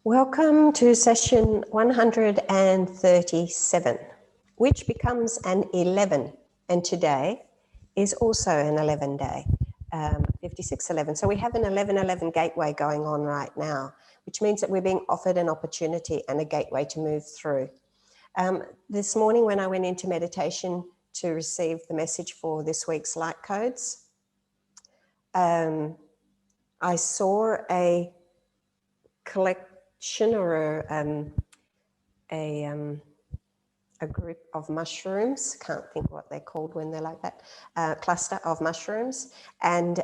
Welcome to session 137, which becomes an 11. And today is also an 11 day, 5611. So we have an 1111 gateway going on right now, which means that we're being offered an opportunity and a gateway to move through. This morning when I went into meditation to receive the message for this week's light codes, I saw a collection or a group of mushrooms, can't think what they're called when they're like that, cluster of mushrooms, and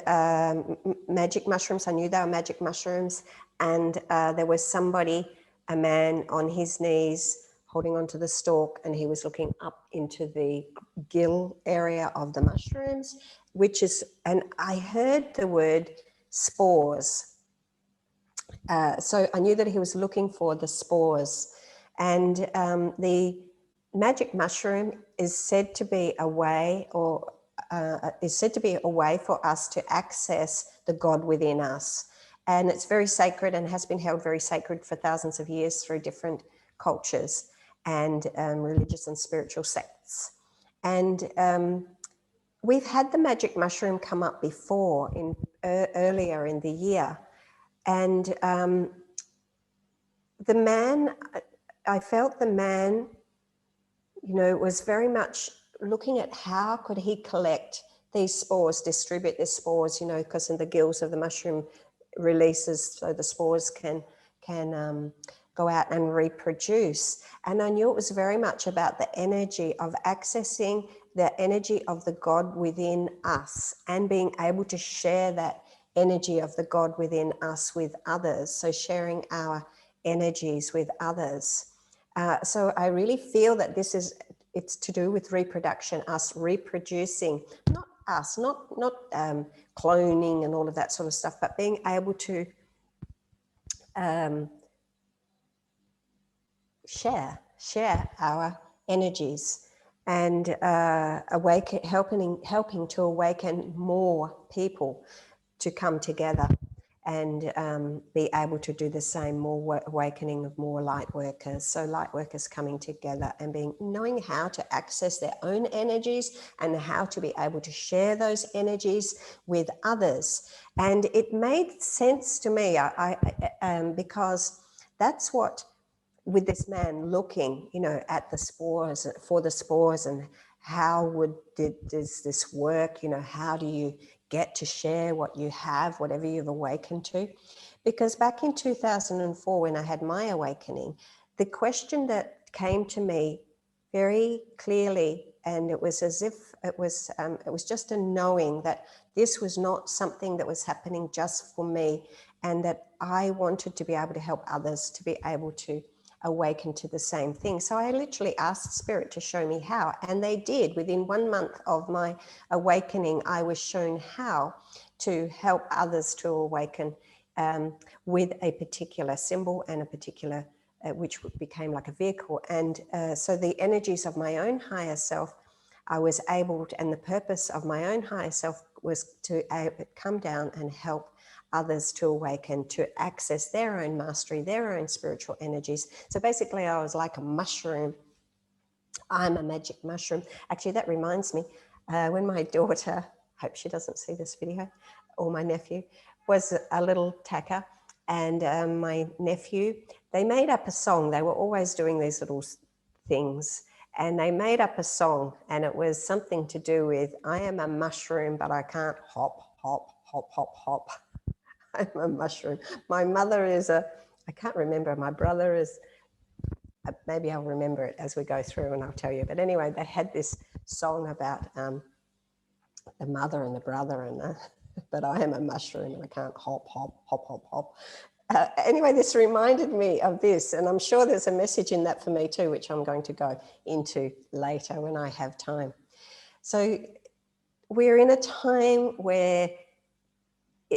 magic mushrooms. I knew they were magic mushrooms, and there was somebody, a man on his knees holding onto the stalk, and he was looking up into the gill area of the mushrooms, which is, and I heard the word spores. So I knew that he was looking for the spores, and the magic mushroom is said to be a way, or is said to be a way for us to access the God within us. And it's very sacred and has been held very sacred for thousands of years through different cultures and religious and spiritual sects. And we've had the magic mushroom come up before in earlier in the year. And the man, I felt the man, was very much looking at how could he collect these spores, distribute the spores, because in the gills of the mushroom releases, so the spores can go out and reproduce. And I knew it was very much about the energy of accessing the energy of the God within us and being able to share that energy of the God within us with others. So sharing our energies with others. So I really feel that it's to do with reproduction, us reproducing, not cloning and all of that sort of stuff, but being able to share our energies and helping to awaken more people to come together and be able to do the same, more awakening of more light workers. So light workers coming together and knowing how to access their own energies and how to be able to share those energies with others. And it made sense to me because that's what, with this man looking, at the spores, for the spores, and how does this work? How do you get to share what you have, whatever you've awakened to? Because back in 2004, when I had my awakening, the question that came to me very clearly, and it was as if it was just a knowing that this was not something that was happening just for me, and that I wanted to be able to help others to be able to awaken to the same thing. So I literally asked Spirit to show me how, and they did. Within 1 month of my awakening, I was shown how to help others to awaken with a particular symbol and a particular, which became like a vehicle. And so the energies of my own higher self, I was able to, and the purpose of my own higher self was to come down and help others to awaken, to access their own mastery, their own spiritual energies. So basically I was like a mushroom. I'm a magic mushroom. Actually, that reminds me, when my daughter, hope she doesn't see this video, or my nephew, was a little tacker, and my nephew, they made up a song. They were always doing these little things, and they made up a song, and it was something to do with, I am a mushroom, but I can't hop, hop, hop, hop, hop. I'm a mushroom. My mother is I can't remember, my brother is, maybe I'll remember it as we go through and I'll tell you. But anyway, they had this song about the mother and the brother, and but I am a mushroom and I can't hop, hop, hop, hop, hop. Anyway, this reminded me of this, and I'm sure there's a message in that for me too, which I'm going to go into later when I have time. So we're in a time where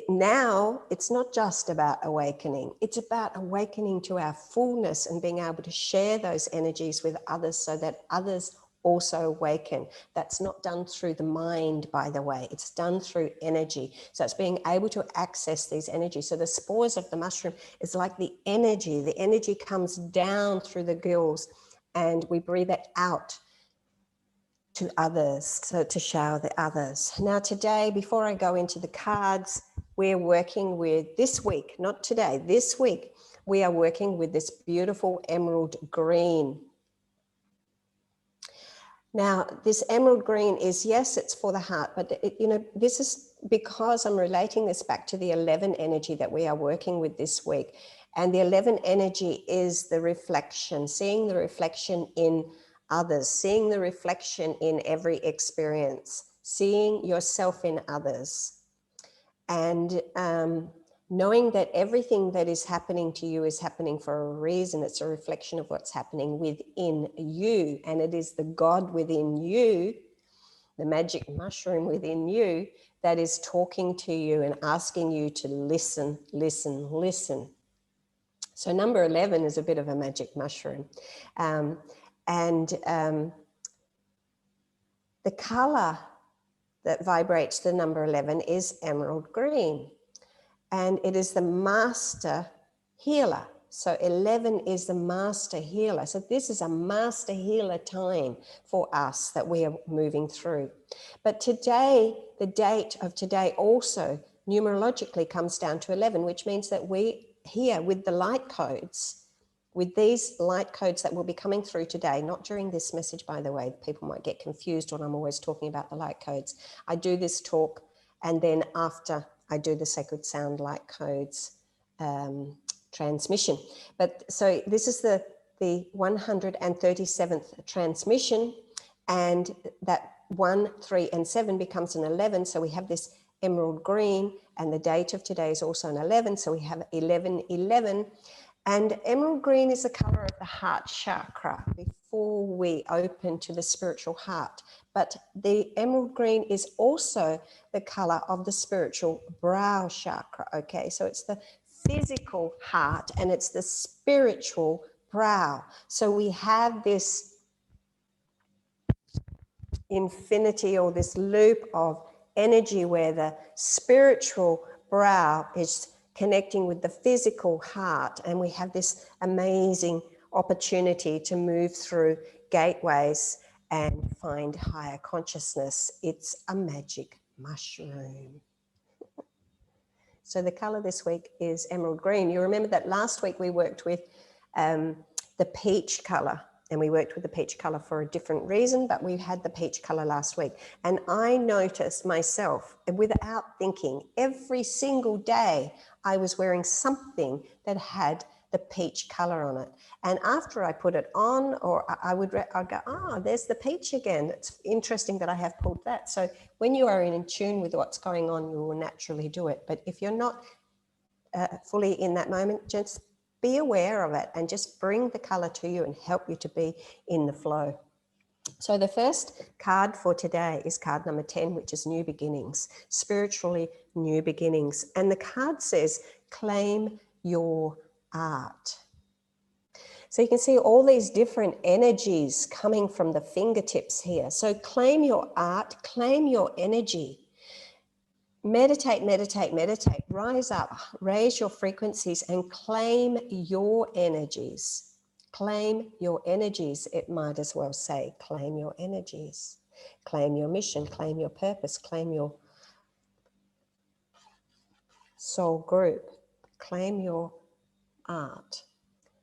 now it's not just about awakening, it's about awakening to our fullness and being able to share those energies with others so that others also awaken. That's not done through the mind, by the way. It's done through energy. So it's being able to access these energies. So the spores of the mushroom is like the energy. The energy comes down through the gills and we breathe it out to others, so to shower the others. Now today, before I go into the cards, we're working with, this week, not today, this week, we are working with this beautiful emerald green. Now, this emerald green is, yes, it's for the heart, but this is because I'm relating this back to the 11 energy that we are working with this week. And the 11 energy is the reflection, seeing the reflection in others, seeing the reflection in every experience, seeing yourself in others. And knowing that everything that is happening to you is happening for a reason. It's a reflection of what's happening within you. And it is the God within you, the magic mushroom within you, that is talking to you and asking you to listen, listen, listen. So number 11 is a bit of a magic mushroom. The color that vibrates the number 11 is emerald green. And it is the master healer. So 11 is the master healer. So this is a master healer time for us that we are moving through. But today, the date of today also numerologically comes down to 11, which means that we here with the light codes, with these light codes that will be coming through today, not during this message, by the way, people might get confused when I'm always talking about the light codes. I do this talk and then after I do the sacred sound light codes transmission. But so this is the 137th transmission, and that 1, 3, and 7 becomes an 11. So we have this emerald green, and the date of today is also an 11. So we have 1111. And emerald green is the color of the heart chakra before we open to the spiritual heart. But the emerald green is also the color of the spiritual brow chakra, okay? So it's the physical heart and it's the spiritual brow. So we have this infinity or this loop of energy where the spiritual brow is connecting with the physical heart, and we have this amazing opportunity to move through gateways and find higher consciousness. It's a magic mushroom. So the color this week is emerald green. You remember that last week we worked with the peach color, and we worked with the peach color for a different reason, but we had the peach color last week. And I noticed myself, without thinking, every single day I was wearing something that had the peach color on it. And after I put it on, or I'd go, oh, there's the peach again. It's interesting that I have pulled that. So when you are in tune with what's going on, you will naturally do it. But if you're not fully in that moment, just be aware of it and just bring the color to you and help you to be in the flow. So the first card for today is card number 10, which is new beginnings, spiritually new beginnings. And the card says, claim your art. So you can see all these different energies coming from the fingertips here. So claim your art, claim your energy. Meditate, meditate, meditate. Rise up, raise your frequencies and claim your energies. Claim your energies, it might as well say. Claim your energies. Claim your mission, claim your purpose, claim your soul group. Claim your art.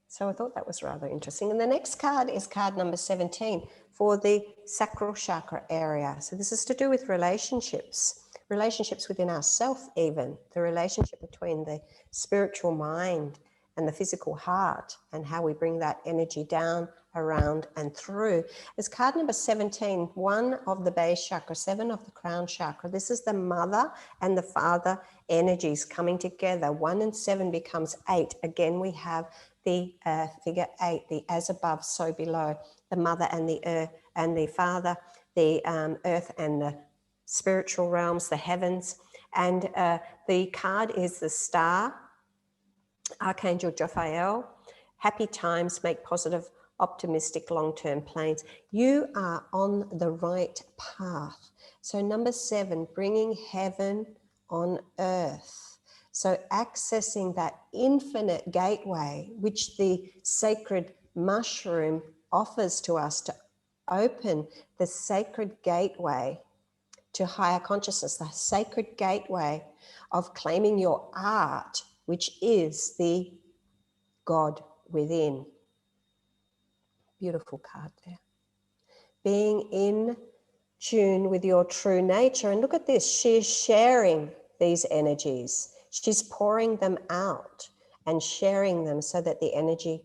So I thought that was rather interesting. And the next card is card number 17 for the sacral chakra area. So this is to do with relationships within ourselves even, the relationship between the spiritual mind and the physical heart, and how we bring that energy down, around and through. It's card number 17, 1 of the base chakra, 7 of the crown chakra. This is the mother and the father energies coming together. 1 and 7 becomes 8. Again, we have the figure 8, the as above, so below, the mother and the father, the earth and the spiritual realms, the heavens. And the card is the star, Archangel Jophiel. Happy times make positive optimistic long-term plans. You are on the right path. So number 7, bringing heaven on earth. So accessing that infinite gateway, which the sacred mushroom offers to us, to open the sacred gateway to higher consciousness, the sacred gateway of claiming your art, which is the God within. Beautiful card there. Being in tune with your true nature. And look at this, she's sharing these energies. She's pouring them out and sharing them so that the energy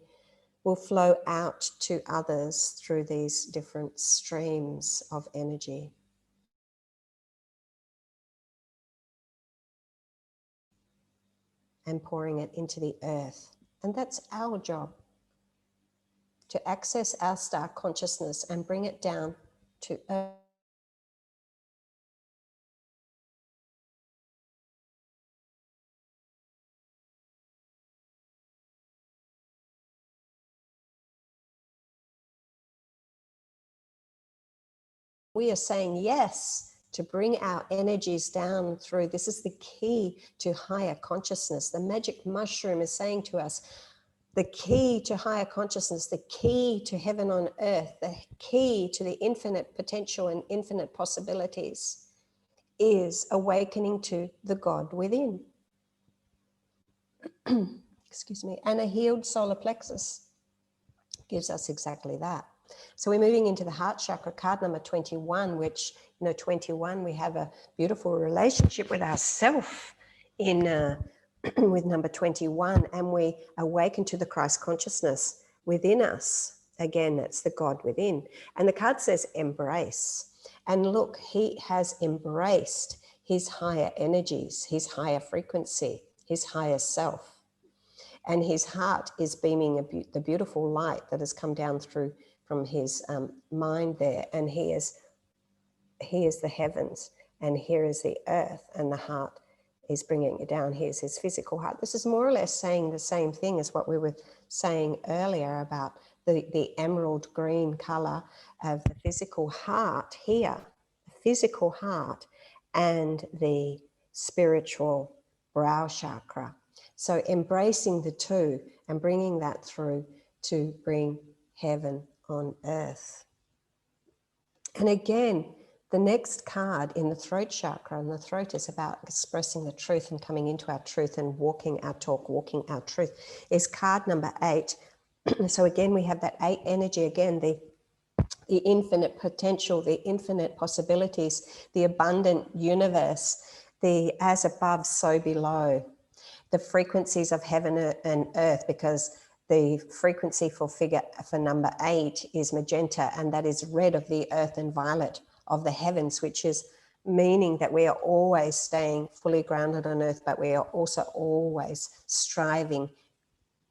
will flow out to others through these different streams of energy. And pouring it into the earth. And that's our job, to access our star consciousness and bring it down to earth. We are saying yes to bring our energies down through. This is the key to higher consciousness. The magic mushroom is saying to us, the key to higher consciousness, the key to heaven on earth, the key to the infinite potential and infinite possibilities is awakening to the God within. Excuse me. And a healed solar plexus gives us exactly that. So we're moving into the heart chakra, card number 21, which, 21, we have a beautiful relationship with ourself in with number 21, and we awaken to the Christ consciousness within us. Again, that's the God within. And the card says embrace. And look, he has embraced his higher energies, his higher frequency, his higher self. And his heart is beaming the beautiful light that has come down through from his mind there. And he is the heavens, and here is the earth, and the heart is bringing it down. Here's his physical heart. This is more or less saying the same thing as what we were saying earlier about the emerald green color of the physical heart here, the physical heart, and the spiritual brow chakra. So embracing the two and bringing that through to bring heaven on earth. And again, the next card in the throat chakra, and the throat is about expressing the truth and coming into our truth and walking our talk, walking our truth, is card number 8. So again, we have that 8 energy, again, the infinite potential, the infinite possibilities, the abundant universe, the as above, so below, the frequencies of heaven and earth, because the frequency for number 8 is magenta, and that is red of the earth and violet of the heavens, which is meaning that we are always staying fully grounded on earth, but we are also always striving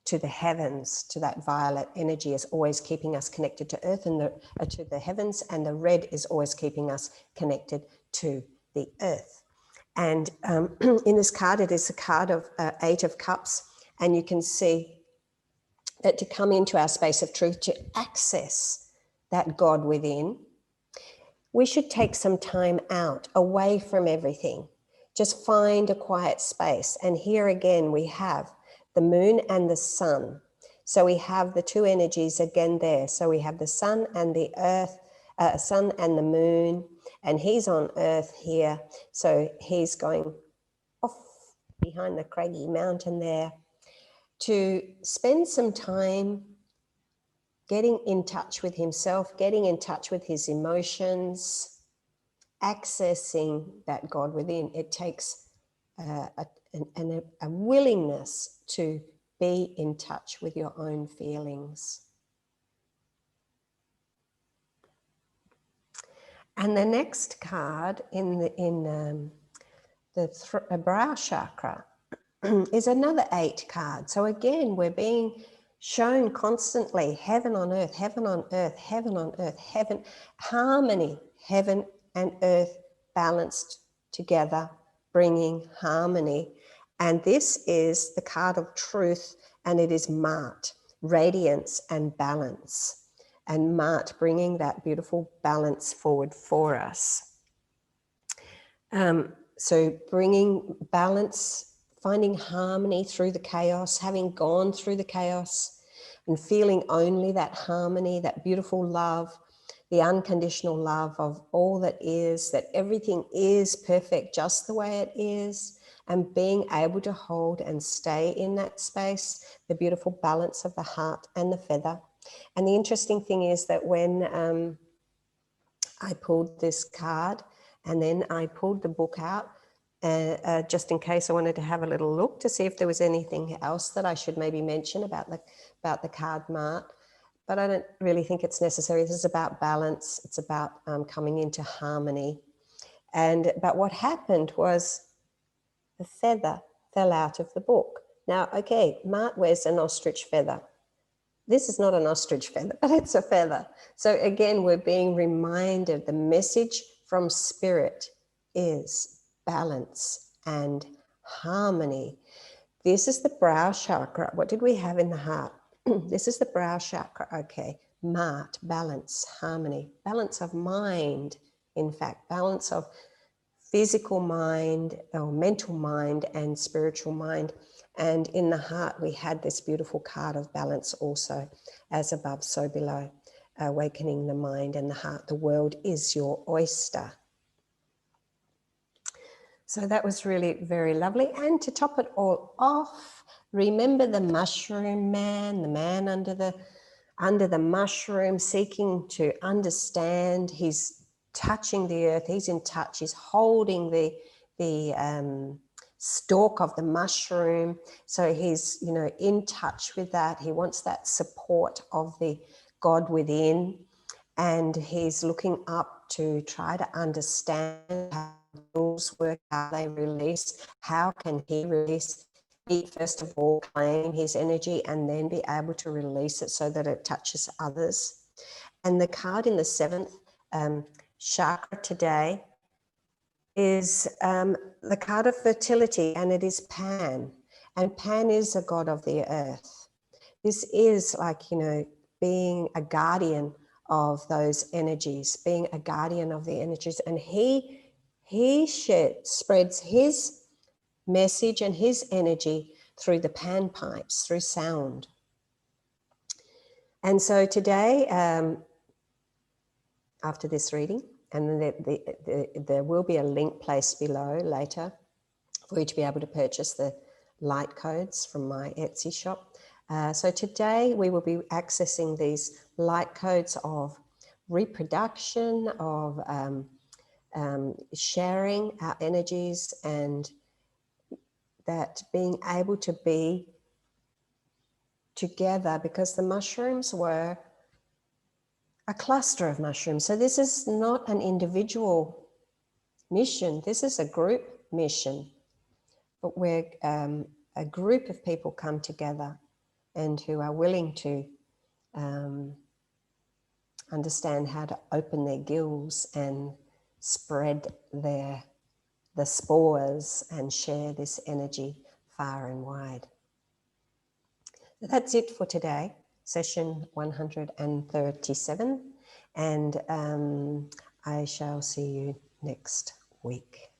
to the heavens, to that violet energy is always keeping us connected to earth and to the heavens, and the red is always keeping us connected to the earth. And in this card, it is a card of 8 of cups, and you can see that to come into our space of truth, to access that God within, we should take some time out, away from everything. Just find a quiet space. And here again, we have the moon and the sun. So we have the two energies again there. So we have the sun and the earth, sun and the moon, and he's on earth here. So he's going off behind the craggy mountain there to spend some time getting in touch with himself, getting in touch with his emotions, accessing that God within. It takes a willingness to be in touch with your own feelings. And the next card in the brow chakra is another 8 card. So again, we're being shown constantly heaven on earth, heaven on earth, heaven on earth, heaven, harmony, heaven and earth balanced together, bringing harmony. And this is the card of truth, and it is Mart. radiance and balance. And Mart bringing that beautiful balance forward for us. So bringing balance, finding harmony through the chaos, having gone through the chaos and feeling only that harmony, that beautiful love, the unconditional love of all that is, that everything is perfect just the way it is, and being able to hold and stay in that space, the beautiful balance of the heart and the feather. And the interesting thing is that when I pulled this card and then I pulled the book out, just in case I wanted to have a little look to see if there was anything else that I should maybe mention about the card Mart. But I don't really think it's necessary. This is about balance. It's about coming into harmony. But what happened was the feather fell out of the book. Now, okay, Mart wears an ostrich feather. This is not an ostrich feather, but it's a feather. So again, we're being reminded the message from spirit is balance and harmony. This is the brow chakra. What did we have in the heart? This is the brow chakra. Okay, Mart, balance, harmony, balance of mind, in fact, balance of physical mind or mental mind and spiritual mind. And in the heart, we had this beautiful card of balance also, as above, so below, awakening the mind and the heart. The world is your oyster. So that was really very lovely. And to top it all off, remember the mushroom man, the man under the mushroom, seeking to understand. He's touching the earth. He's in touch. He's holding the stalk of the mushroom. So he's, you know, in touch with that. He wants that support of the God within. And he's looking up to try to understand how rules work, how they release, how can he release. He first of all claim his energy and then be able to release it so that it touches others. And the card in the seventh chakra today is the card of fertility, and it is Pan. And Pan is a god of the earth. This is like, you know, being a guardian of those energies, being a guardian of the energies. And he spreads his message and his energy through the pan pipes, through sound. And so today, after this reading, and there will be a link placed below later for you to be able to purchase the light codes from my Etsy shop. So today we will be accessing these light codes of reproduction, of sharing our energies, and that being able to be together, because the mushrooms were a cluster of mushrooms. So this is not an individual mission. This is a group mission, but where a group of people come together and who are willing to understand how to open their gills and spread the spores and share this energy far and wide. That's it for today, session 137, and I shall see you next week.